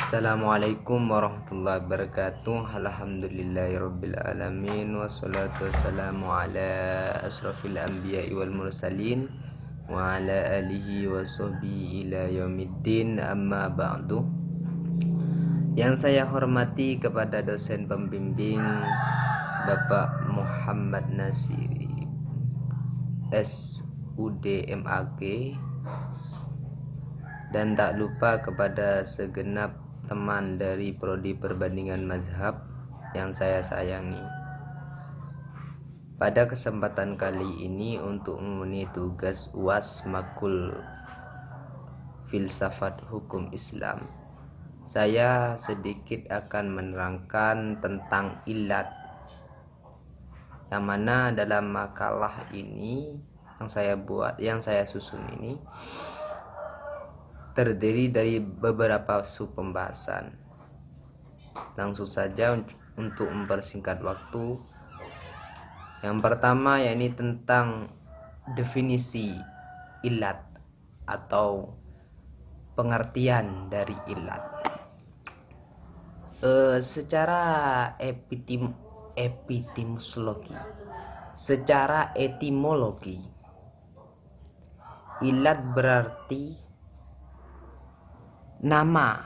Assalamualaikum warahmatullahi wabarakatuh. Alhamdulillahirabbil alamin wassalatu wassalamu ala asrofil anbiya'i wal mursalin wa ala alihi wa sahbihi ila yaumiddin, amma ba'du. Yang saya hormati kepada dosen pembimbing Bapak Muhammad Nasiri SUD MAG, dan tak lupa kepada segenap teman dari prodi perbandingan mazhab yang saya sayangi. Pada kesempatan kali ini, untuk memenuhi tugas UAS Makul Filsafat Hukum Islam, saya sedikit akan menerangkan tentang ilat, yang mana dalam makalah ini yang saya susun ini terdiri dari beberapa sub pembahasan. Langsung saja untuk mempersingkat waktu. Yang pertama yakni tentang definisi ilat atau pengertian dari ilat. Secara etimologi, ilat berarti nama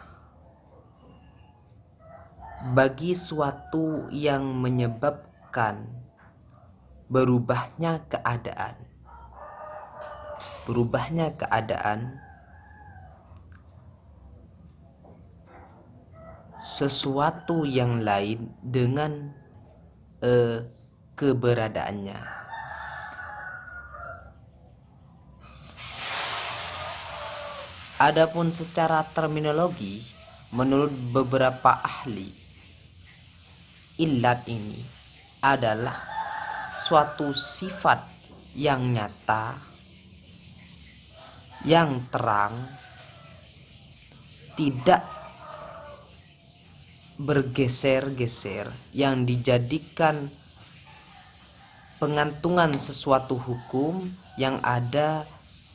bagi suatu yang menyebabkan berubahnya keadaan sesuatu yang lain dengan keberadaannya. Adapun secara terminologi, menurut beberapa ahli, ilat ini adalah suatu sifat yang nyata, yang terang, tidak bergeser-geser, yang dijadikan pengantungan sesuatu hukum yang ada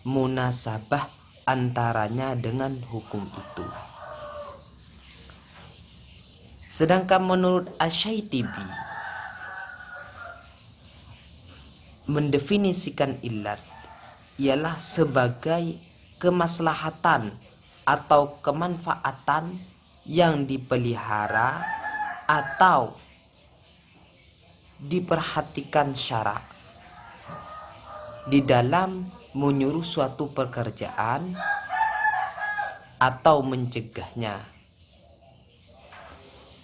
munasabah antaranya dengan hukum itu. Sedangkan menurut Asy-Syaitibi, mendefinisikan ilat ialah sebagai kemaslahatan atau kemanfaatan yang dipelihara atau diperhatikan syara di dalam menyuruh suatu pekerjaan atau mencegahnya.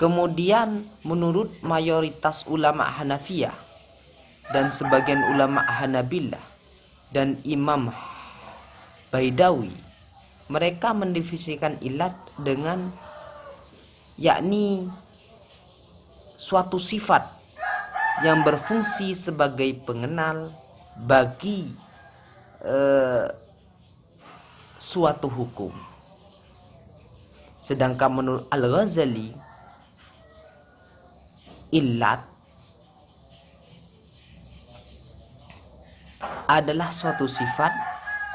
Kemudian menurut mayoritas ulama Hanafiyah dan sebagian ulama Hanabilah dan Imam Baidawi, mereka mendefinisikan ilat dengan yakni suatu sifat yang berfungsi sebagai pengenal bagi suatu hukum. Sedangkan menurut Al-Ghazali, ilat adalah suatu sifat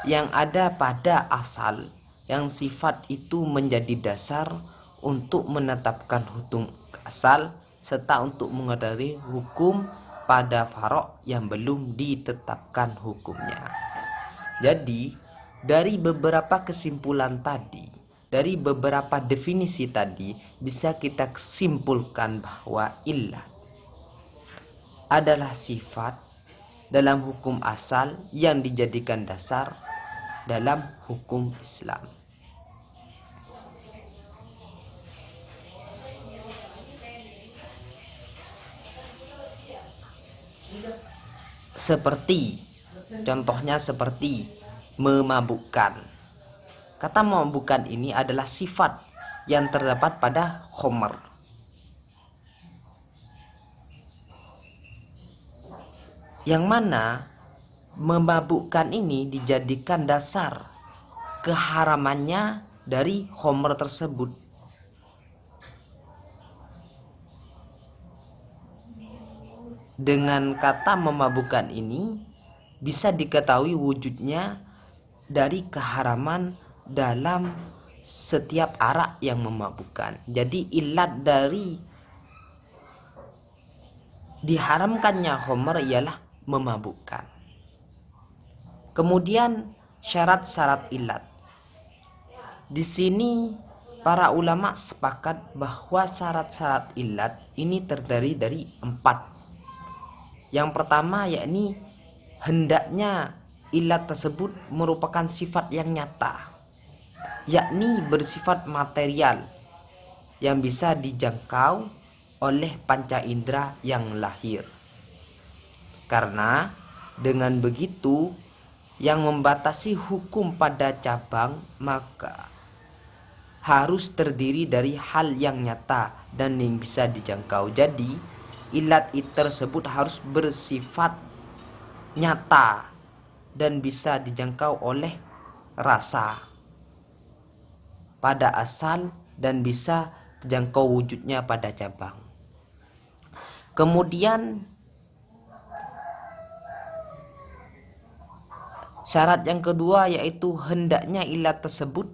yang ada pada asal, yang sifat itu menjadi dasar untuk menetapkan hukum asal serta untuk mengetahui hukum pada farok yang belum ditetapkan hukumnya. Jadi dari beberapa kesimpulan tadi, dari beberapa definisi tadi, bisa kita simpulkan bahwa ilat adalah sifat dalam hukum asal yang dijadikan dasar dalam hukum Islam. Contohnya seperti memabukkan. Kata memabukkan ini adalah sifat yang terdapat pada khamr, yang mana memabukkan ini dijadikan dasar keharamannya dari khamr tersebut. Dengan kata memabukkan ini bisa diketahui wujudnya dari keharaman dalam setiap arak yang memabukkan. Jadi ilat dari diharamkannya khamr ialah memabukkan. Kemudian syarat-syarat ilat. Di sini para ulama sepakat bahwa syarat-syarat ilat ini terdiri dari 4. Yang pertama yakni hendaknya ilat tersebut merupakan sifat yang nyata, yakni bersifat material yang bisa dijangkau oleh panca indera yang lahir. Karena dengan begitu yang membatasi hukum pada cabang maka harus terdiri dari hal yang nyata dan yang bisa dijangkau. Jadi ilat tersebut harus bersifat nyata dan bisa dijangkau oleh rasa pada asal dan bisa dijangkau wujudnya pada cabang. Kemudian syarat yang kedua yaitu hendaknya ilat tersebut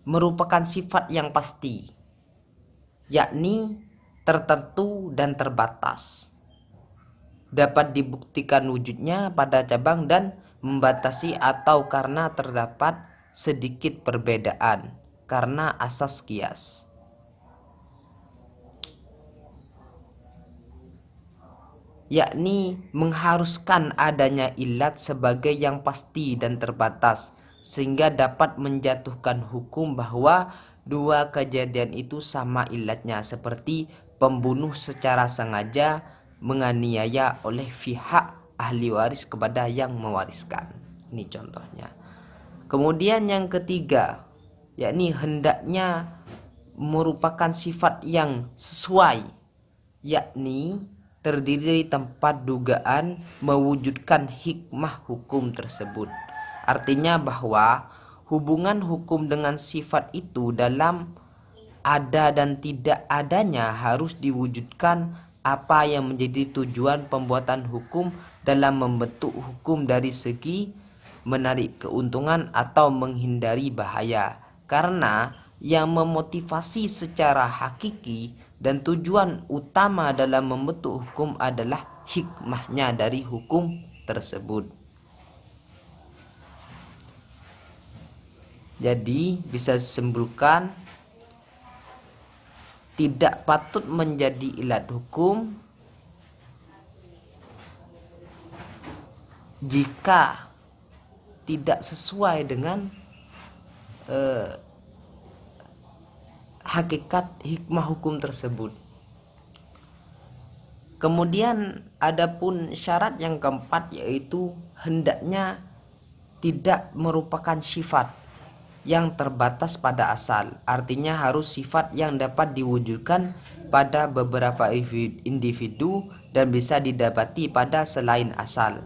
merupakan sifat yang pasti, yakni tertentu dan terbatas. Dapat dibuktikan wujudnya pada cabang dan membatasi atau karena terdapat sedikit perbedaan karena asas kias. Yakni mengharuskan adanya ilat sebagai yang pasti dan terbatas sehingga dapat menjatuhkan hukum bahwa dua kejadian itu sama ilatnya, seperti pembunuh secara sengaja menganiaya oleh pihak ahli waris kepada yang mewariskan. Ini contohnya. Kemudian yang ketiga, yakni hendaknya merupakan sifat yang sesuai, yakni terdiri dari tempat dugaan mewujudkan hikmah hukum tersebut. Artinya bahwa hubungan hukum dengan sifat itu dalam ada dan tidak adanya harus diwujudkan apa yang menjadi tujuan pembuatan hukum dalam membentuk hukum dari segi menarik keuntungan atau menghindari bahaya. Karena yang memotivasi secara hakiki dan tujuan utama dalam membentuk hukum adalah hikmahnya dari hukum tersebut. Jadi bisa disimpulkan tidak patut menjadi ilat hukum jika tidak sesuai dengan hakikat hikmah hukum tersebut. Kemudian adapun syarat yang keempat yaitu hendaknya tidak merupakan sifat yang terbatas pada asal. Artinya harus sifat yang dapat diwujudkan pada beberapa individu dan bisa didapati pada selain asal.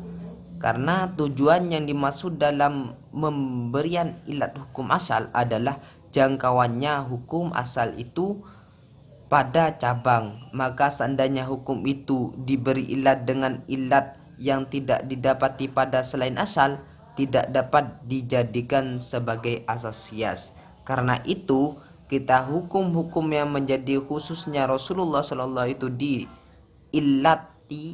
Karena tujuan yang dimaksud dalam memberian ilat hukum asal adalah jangkauannya hukum asal itu pada cabang. Maka seandainya hukum itu diberi ilat dengan ilat yang tidak didapati pada selain asal, tidak dapat dijadikan sebagai asas kias. Karena itu kita hukum-hukum yang menjadi khususnya Rasulullah SAW itu diilati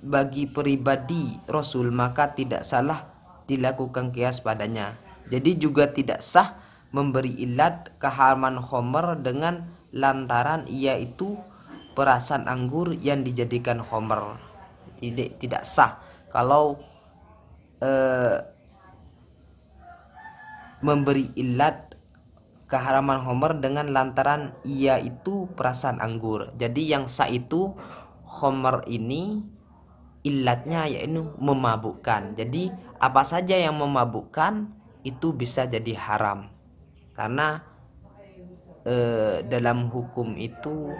bagi pribadi Rasul, maka tidak salah dilakukan kias padanya. Jadi juga tidak sah memberi ilat keharaman khamr dengan lantaran ia itu perasan anggur yang dijadikan khamr. Tidak sah kalau memberi ilat keharaman khamr dengan lantaran ia itu perasan anggur. Jadi yang sah itu khamr ini ilatnya yaitu memabukkan. Jadi apa saja yang memabukkan itu bisa jadi haram. Karena dalam hukum itu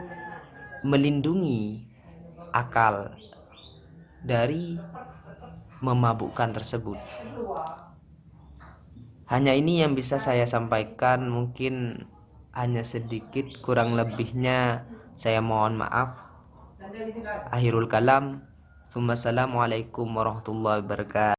melindungi akal dari memabukkan tersebut. Hanya ini yang bisa saya sampaikan, mungkin hanya sedikit, kurang lebihnya saya mohon maaf. Akhirul kalam. Assalamualaikum warahmatullahi wabarakatuh.